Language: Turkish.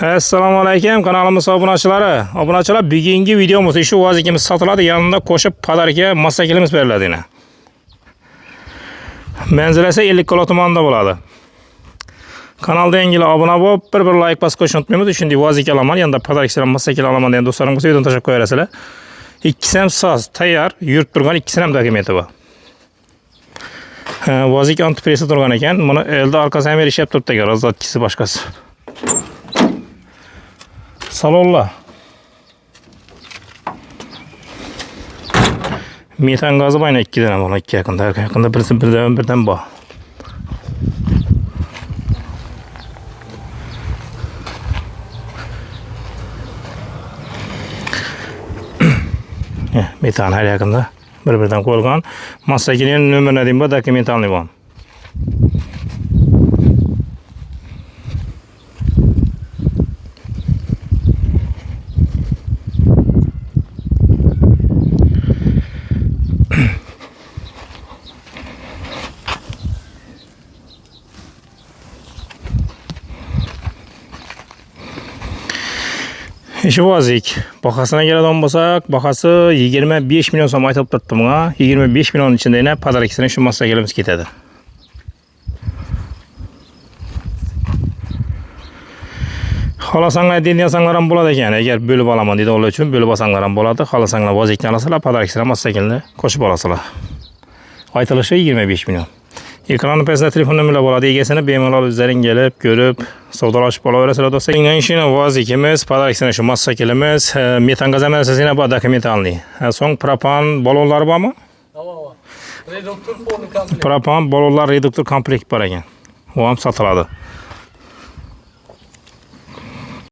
Assalomu alaykum, kanalimiz obunachilari. Obunachilar, bugungi videomizda shu vazikimiz sotiladi, yanında qo'shib podarka massakilimiz beriladi yana. Manzilasi 50 kilo tumanida bo'ladi. Kanalda yangilar obuna bo'lib, bir like bosib qo'yishni unutmaymiz. Shunday vazika olaman, yanında podarkalar massakil olaman degan do'stlarim bo'lsa, videoni tashlab qo'yasizlar. Ikkisi ham soz, tayyor, yurib turgan ikkisini ham dokumenti bor. Vazika antipresi turgan ekan. Buni elde arkasi ham ishlab turibdi ekan, rozlatkisi boshqasi. Salonlar. Metan gazı bayna 2 tane var, 2 yakında birden bu. Metan her yakında birden koyulgan. Massakinin nömrünü diyeyim bu dokumentalni bu. Şu vazik. Bakasına geleden olmasak, bakası 25 milyon so'm aytib turibdi buna. 25 milyon içinde yine podarkasini şu massakilimiz ketadi. Xohlasanglar deyasanlar ham bo'ladi ekan. Agar bo'lib olaman dedi ular uchun bo'lib olsanglar ham bo'ladi. Xohlasanglar vazikni olasizlar, podarkasini massakilni qo'shib olasizlar. Aytilishi 25 milyon. Ekranın pəsində telefon nömrələri болады. Egesini bemalol üzərin gelib, görüb, savdalaşıb olaverasizlar dostlar. Yine vazikimiz, podarkasini şu massakilimiz, metan gaz əməlisini bu dokumentalni. Son propan balonları var mı? Reduktor komplekt. Propan balonlar reduktor komplekt var ekan. O ham satılады.